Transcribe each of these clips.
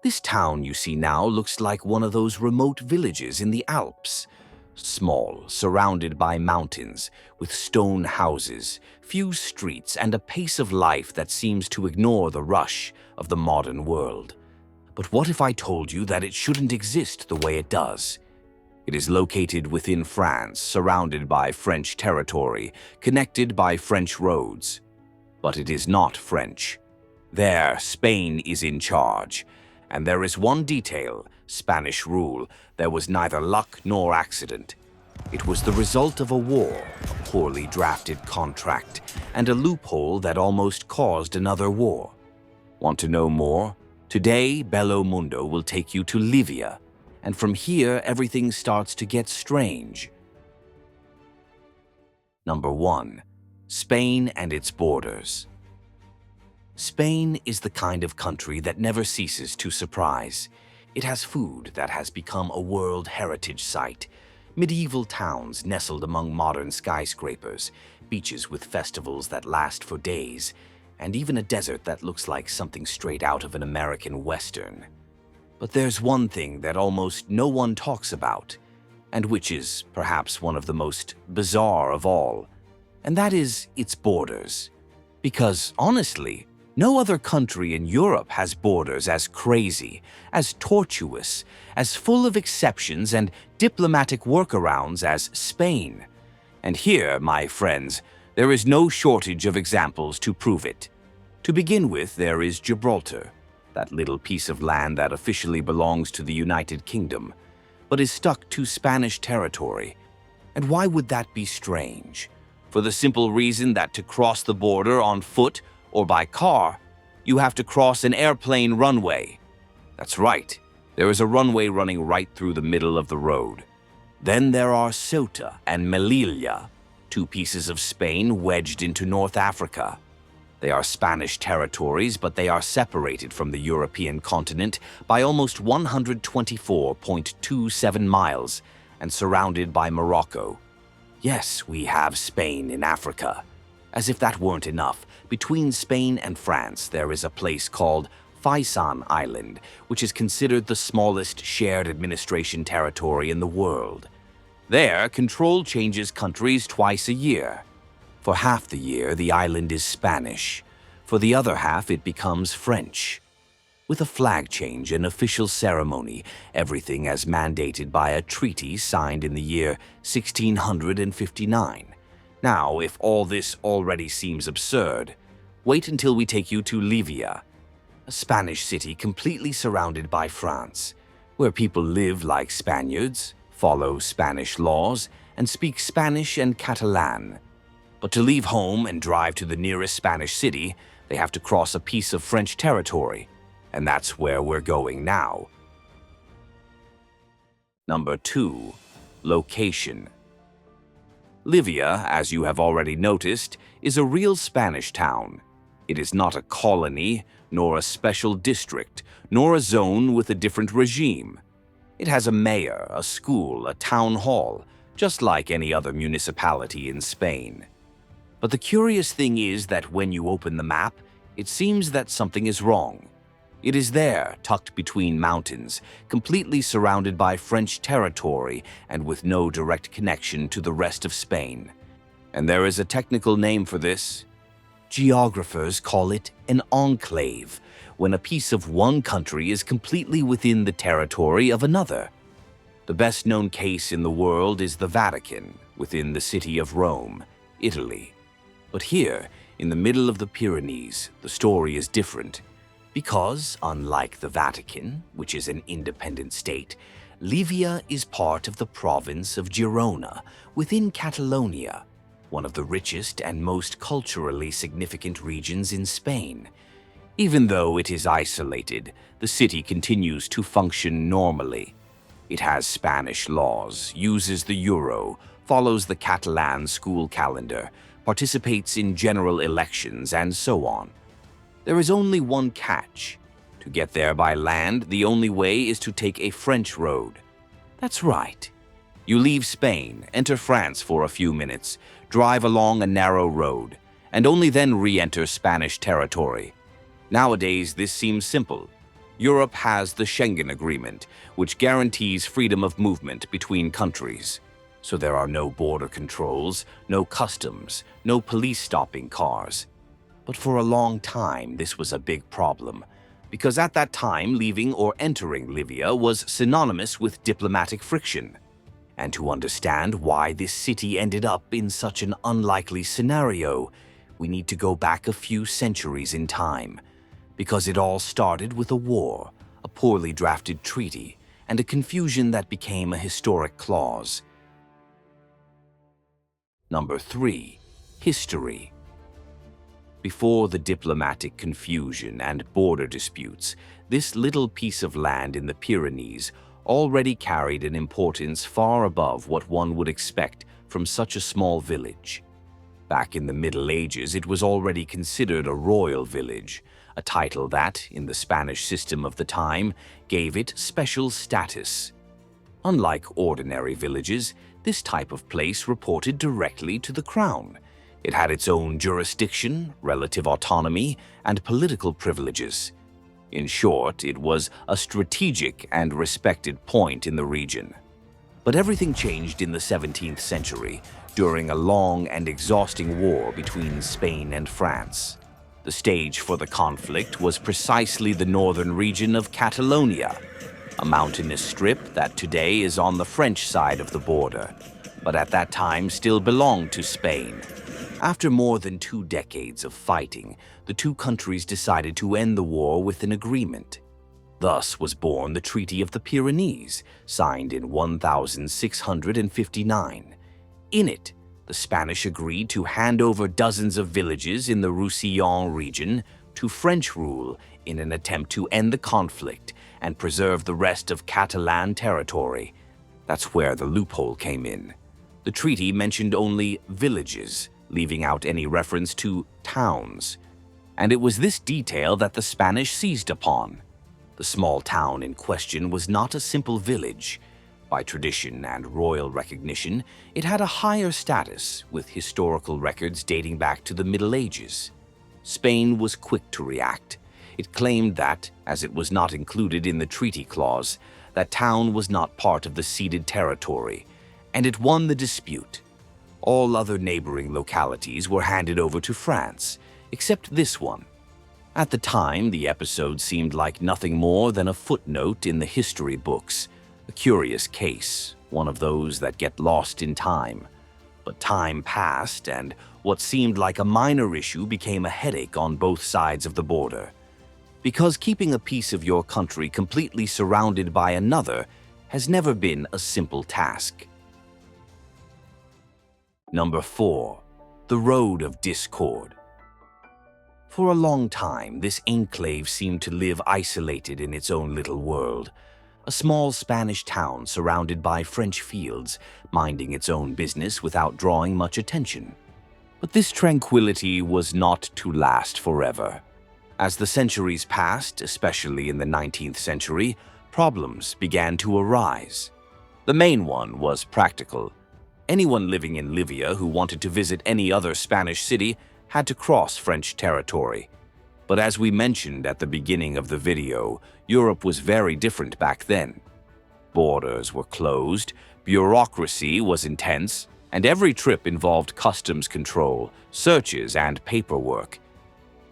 This town you see now looks like one of those remote villages in the Alps. Small, surrounded by mountains, with stone houses, few streets, and a pace of life that seems to ignore the rush of the modern world. But what if I told you that it shouldn't exist the way it does? It is located within France, surrounded by French territory, connected by French roads. But it is not French. There, Spain is in charge. And there is one detail: Spanish rule. There was neither luck nor accident. It was the result of a war, a poorly drafted contract, and a loophole that almost caused another war. Want to know more? Today, Bello Mundo will take you to Llívia, and from here everything starts to get strange. Number 1. Spain and its borders. Spain is the kind of country that never ceases to surprise. It has food that has become a World Heritage Site, medieval towns nestled among modern skyscrapers, beaches with festivals that last for days, and even a desert that looks like something straight out of an American Western. But there's one thing that almost no one talks about, and which is perhaps one of the most bizarre of all, and that is its borders. Because honestly, no other country in Europe has borders as crazy, as tortuous, as full of exceptions and diplomatic workarounds as Spain. And here, my friends, there is no shortage of examples to prove it. To begin with, there is Gibraltar, that little piece of land that officially belongs to the United Kingdom, but is stuck to Spanish territory. And why would that be strange? For the simple reason that to cross the border on foot or by car, you have to cross an airplane runway. That's right, there is a runway running right through the middle of the road. Then there are Ceuta and Melilla, two pieces of Spain wedged into North Africa. They are Spanish territories, but they are separated from the European continent by almost 124.27 miles and surrounded by Morocco. Yes, we have Spain in Africa. As if that weren't enough, between Spain and France there is a place called Faisan Island, which is considered the smallest shared administration territory in the world. There, control changes countries twice a year. For half the year, the island is Spanish. For the other half, it becomes French. With a flag change and official ceremony, everything as mandated by a treaty signed in the year 1659. Now, if all this already seems absurd, wait until we take you to Llívia, a Spanish city completely surrounded by France, where people live like Spaniards, follow Spanish laws, and speak Spanish and Catalan. But to leave home and drive to the nearest Spanish city, they have to cross a piece of French territory, and that's where we're going now. Number 2. Location. Llívia, as you have already noticed, is a real Spanish town. It is not a colony, nor a special district, nor a zone with a different regime. It has a mayor, a school, a town hall, just like any other municipality in Spain. But the curious thing is that when you open the map, it seems that something is wrong. It is there, tucked between mountains, completely surrounded by French territory and with no direct connection to the rest of Spain. And there is a technical name for this. Geographers call it an enclave, when a piece of one country is completely within the territory of another. The best-known case in the world is the Vatican, within the city of Rome, Italy. But here, in the middle of the Pyrenees, the story is different. Because, unlike the Vatican, which is an independent state, Llívia is part of the province of Girona, within Catalonia, one of the richest and most culturally significant regions in Spain. Even though it is isolated, the city continues to function normally. It has Spanish laws, uses the euro, follows the Catalan school calendar, participates in general elections, and so on. There is only one catch. To get there by land, the only way is to take a French road. That's right. You leave Spain, enter France for a few minutes, drive along a narrow road, and only then re-enter Spanish territory. Nowadays, this seems simple. Europe has the Schengen Agreement, which guarantees freedom of movement between countries. So there are no border controls, no customs, no police stopping cars. But for a long time, this was a big problem, because at that time, leaving or entering Llívia was synonymous with diplomatic friction. And to understand why this city ended up in such an unlikely scenario, we need to go back a few centuries in time, because it all started with a war, a poorly drafted treaty, and a confusion that became a historic clause. Number 3. History. Before the diplomatic confusion and border disputes, this little piece of land in the Pyrenees already carried an importance far above what one would expect from such a small village. Back in the Middle Ages, it was already considered a royal village, a title that, in the Spanish system of the time, gave it special status. Unlike ordinary villages, this type of place reported directly to the crown. It had its own jurisdiction, relative autonomy, and political privileges. In short, it was a strategic and respected point in the region. But everything changed in the 17th century, during a long and exhausting war between Spain and France. The stage for the conflict was precisely the northern region of Catalonia, a mountainous strip that today is on the French side of the border, but at that time still belonged to Spain. After more than 2 decades of fighting, the two countries decided to end the war with an agreement. Thus was born the Treaty of the Pyrenees, signed in 1659. In it, the Spanish agreed to hand over dozens of villages in the Roussillon region to French rule in an attempt to end the conflict and preserve the rest of Catalan territory. That's where the loophole came in. The treaty mentioned only villages, leaving out any reference to towns. And it was this detail that the Spanish seized upon. The small town in question was not a simple village. By tradition and royal recognition, it had a higher status, with historical records dating back to the Middle Ages. Spain was quick to react. It claimed that, as it was not included in the treaty clause, that town was not part of the ceded territory, and it won the dispute. All other neighboring localities were handed over to France, except this one. At the time, the episode seemed like nothing more than a footnote in the history books, a curious case, one of those that get lost in time. But time passed, and what seemed like a minor issue became a headache on both sides of the border. Because keeping a piece of your country completely surrounded by another has never been a simple task. Number 4. The Road of Discord. For a long time, this enclave seemed to live isolated in its own little world. A small Spanish town surrounded by French fields, minding its own business without drawing much attention. But this tranquility was not to last forever. As the centuries passed, especially in the 19th century, problems began to arise. The main one was practical. Anyone living in Llivia who wanted to visit any other Spanish city had to cross French territory. But as we mentioned at the beginning of the video, Europe was very different back then. Borders were closed, bureaucracy was intense, and every trip involved customs control, searches, and paperwork.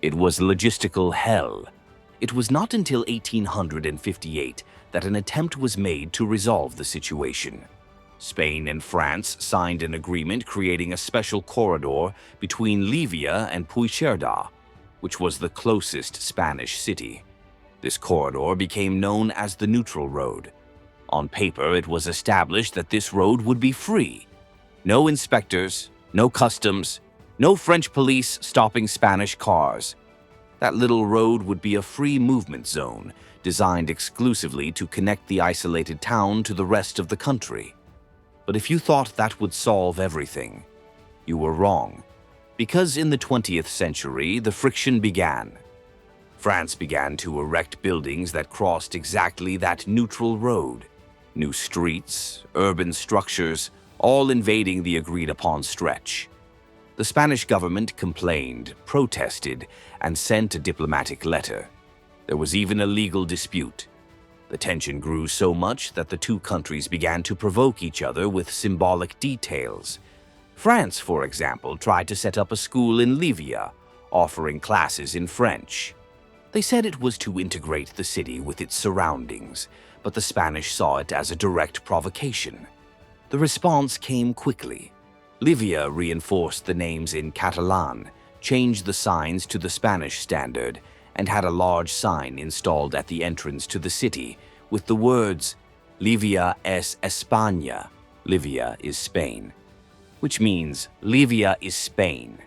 It was logistical hell. It was not until 1858 that an attempt was made to resolve the situation. Spain and France signed an agreement creating a special corridor between Llívia and Puigcerdà, which was the closest Spanish city. This corridor became known as the Neutral Road. On paper, it was established that this road would be free. No inspectors, no customs, no French police stopping Spanish cars. That little road would be a free movement zone, designed exclusively to connect the isolated town to the rest of the country. But if you thought that would solve everything, you were wrong. Because in the 20th century, the friction began. France began to erect buildings that crossed exactly that neutral road. New streets, urban structures, all invading the agreed-upon stretch. The Spanish government complained, protested, and sent a diplomatic letter. There was even a legal dispute. The tension grew so much that the two countries began to provoke each other with symbolic details. France, for example, tried to set up a school in Llívia, offering classes in French. They said it was to integrate the city with its surroundings, but the Spanish saw it as a direct provocation. The response came quickly. Llivia reinforced the names in Catalan, changed the signs to the Spanish standard, and had a large sign installed at the entrance to the city with the words Llívia es España, Llívia is Spain, which means Llívia is Spain.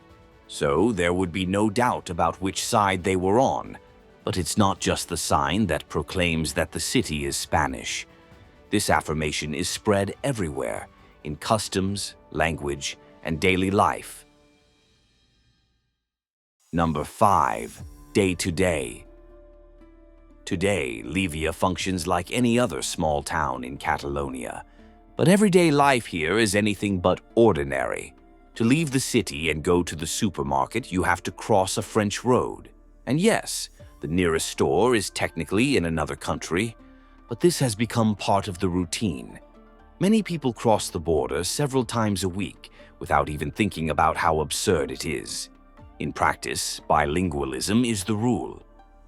So there would be no doubt about which side they were on. But it's not just the sign that proclaims that the city is Spanish. This affirmation is spread everywhere, in customs, language, and daily life. Number 5. Day-to-day. Today, Llívia functions like any other small town in Catalonia. But everyday life here is anything but ordinary. To leave the city and go to the supermarket, you have to cross a French road. And yes, the nearest store is technically in another country, but this has become part of the routine. Many people cross the border several times a week without even thinking about how absurd it is. In practice, bilingualism is the rule.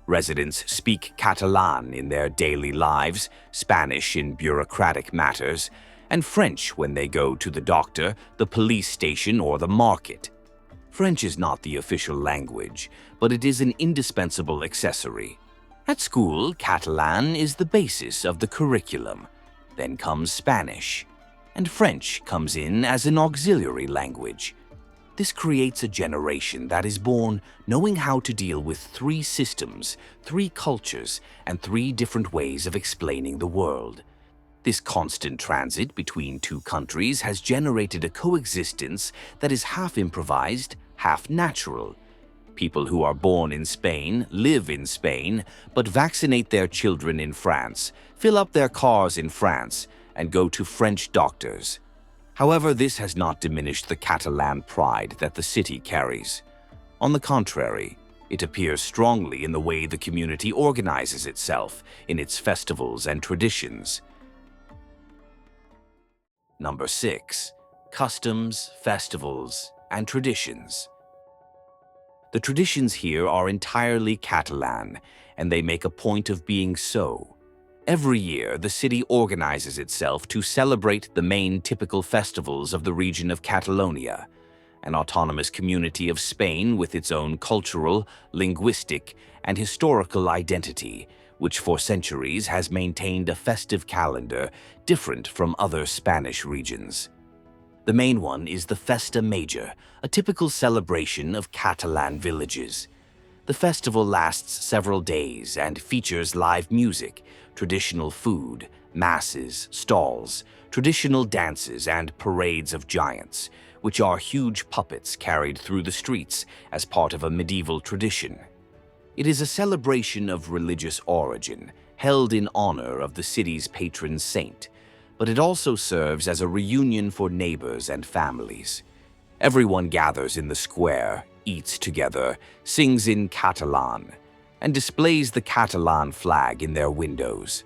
Residents speak Catalan in their daily lives, Spanish in bureaucratic matters, and French when they go to the doctor, the police station, or the market. French is not the official language, but it is an indispensable accessory. At school, Catalan is the basis of the curriculum. Then comes Spanish, and French comes in as an auxiliary language. This creates a generation that is born knowing how to deal with 3 systems, 3 cultures, and 3 different ways of explaining the world. This constant transit between 2 countries has generated a coexistence that is half improvised, half natural. People who are born in Spain live in Spain, but vaccinate their children in France, fill up their cars in France, and go to French doctors. However, this has not diminished the Catalan pride that the city carries. On the contrary, it appears strongly in the way the community organizes itself, in its festivals and traditions. Number 6. Customs, festivals, and traditions. The traditions here are entirely Catalan, and they make a point of being so. Every year, the city organizes itself to celebrate the main typical festivals of the region of Catalonia, an autonomous community of Spain with its own cultural, linguistic, and historical identity, which for centuries has maintained a festive calendar different from other Spanish regions. The main one is the Festa Major, a typical celebration of Catalan villages. The festival lasts several days and features live music, traditional food, masses, stalls, traditional dances, and parades of giants, which are huge puppets carried through the streets as part of a medieval tradition. It is a celebration of religious origin, held in honor of the city's patron saint, but it also serves as a reunion for neighbors and families. Everyone gathers in the square, eats together, sings in Catalan, and displays the Catalan flag in their windows.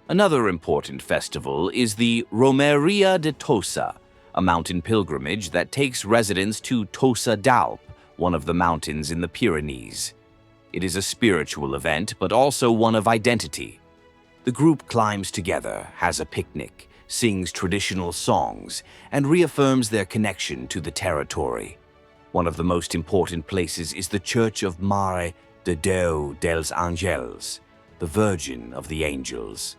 Another important festival is the Romeria de Tossa, a mountain pilgrimage that takes residents to Tossa d'Alp, one of the mountains in the Pyrenees. It is a spiritual event, but also one of identity. The group climbs together, has a picnic, sings traditional songs, and reaffirms their connection to the territory. One of the most important places is the Church of Mare de Déu dels Àngels, the Virgin of the Angels.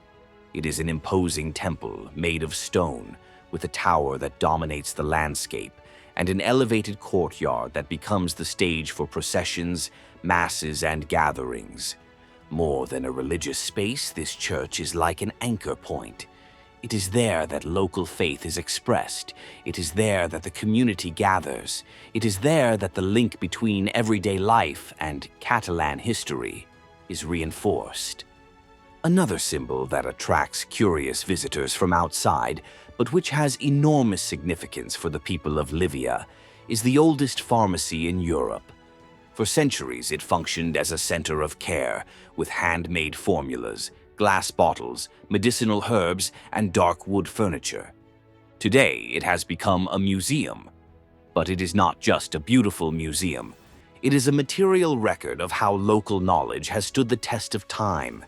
It is an imposing temple made of stone, with a tower that dominates the landscape, and an elevated courtyard that becomes the stage for processions, masses, and gatherings. More than a religious space, this church is like an anchor point. It is there that local faith is expressed. It is there that the community gathers. It is there that the link between everyday life and Catalan history is reinforced. Another symbol that attracts curious visitors from outside, but which has enormous significance for the people of Llívia, is the oldest pharmacy in Europe. For centuries, it functioned as a center of care, with handmade formulas, glass bottles, medicinal herbs, and dark wood furniture. Today, it has become a museum. But it is not just a beautiful museum. It is a material record of how local knowledge has stood the test of time.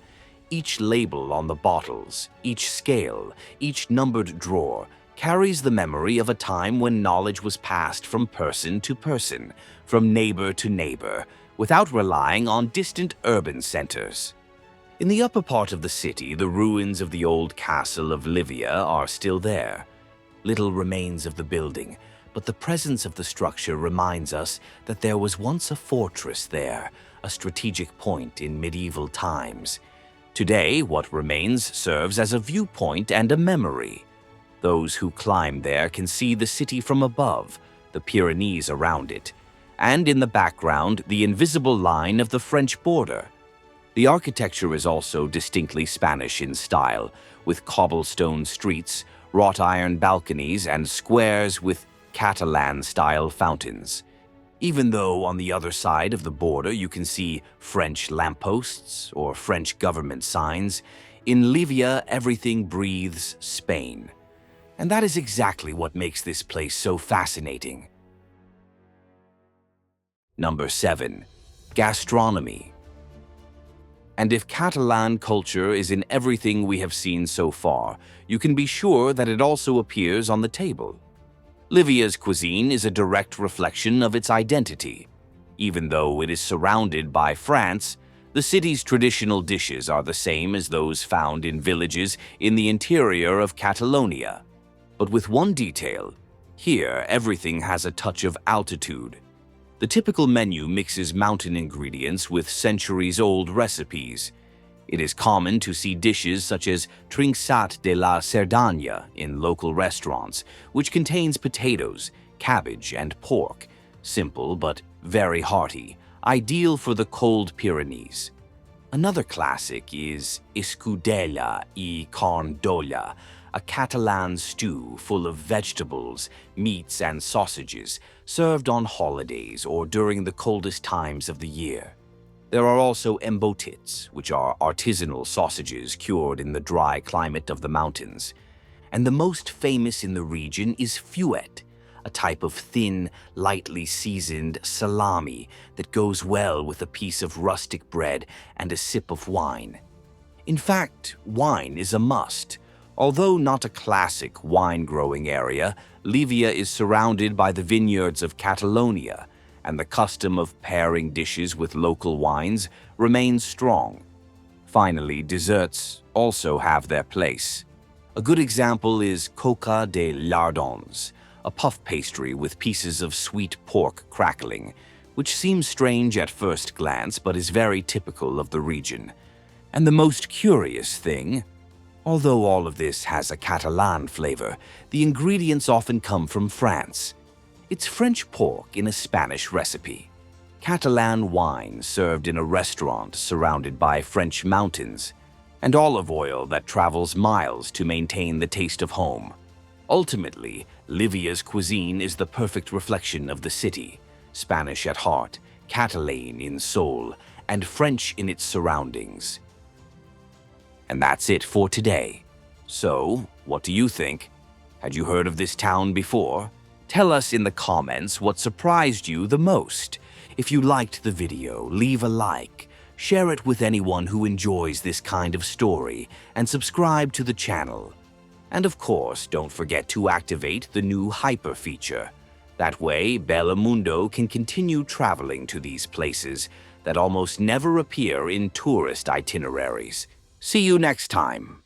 Each label on the bottles, each scale, each numbered drawer carries the memory of a time when knowledge was passed from person to person, from neighbor to neighbor, without relying on distant urban centers. In the upper part of the city, the ruins of the old castle of Llívia are still there. Little remains of the building, but the presence of the structure reminds us that there was once a fortress there, a strategic point in medieval times. Today, what remains serves as a viewpoint and a memory. Those who climb there can see the city from above, the Pyrenees around it, and in the background, the invisible line of the French border. The architecture is also distinctly Spanish in style, with cobblestone streets, wrought iron balconies, and squares with Catalan-style fountains. Even though on the other side of the border you can see French lampposts or French government signs, in Llívia everything breathes Spain. And that is exactly what makes this place so fascinating. Number 7. Gastronomy. And if Catalan culture is in everything we have seen so far, you can be sure that it also appears on the table. Llivia's cuisine is a direct reflection of its identity. Even though it is surrounded by France, the city's traditional dishes are the same as those found in villages in the interior of Catalonia. But with one detail, here everything has a touch of altitude. The typical menu mixes mountain ingredients with centuries-old recipes. It is common to see dishes such as trinxat de la Cerdanya in local restaurants, which contains potatoes, cabbage, and pork. Simple but very hearty, ideal for the cold Pyrenees. Another classic is escudella y carn d'olla, a Catalan stew full of vegetables, meats, and sausages, served on holidays or during the coldest times of the year. There are also embotits, which are artisanal sausages cured in the dry climate of the mountains. And the most famous in the region is fuet, a type of thin, lightly seasoned salami that goes well with a piece of rustic bread and a sip of wine. In fact, wine is a must. Although not a classic wine-growing area, Llívia is surrounded by the vineyards of Catalonia, and the custom of pairing dishes with local wines remains strong. Finally, desserts also have their place. A good example is coca de lardons, a puff pastry with pieces of sweet pork crackling, which seems strange at first glance but is very typical of the region. And the most curious thing, although all of this has a Catalan flavor, the ingredients often come from France. It's French pork in a Spanish recipe, Catalan wine served in a restaurant surrounded by French mountains, and olive oil that travels miles to maintain the taste of home. Ultimately, Llívia's cuisine is the perfect reflection of the city, Spanish at heart, Catalan in soul, and French in its surroundings. And that's it for today. So, what do you think? Had you heard of this town before? Tell us in the comments what surprised you the most. If you liked the video, leave a like, share it with anyone who enjoys this kind of story, and subscribe to the channel. And of course, don't forget to activate the new hyper feature. That way, Bello Mundo can continue traveling to these places that almost never appear in tourist itineraries. See you next time.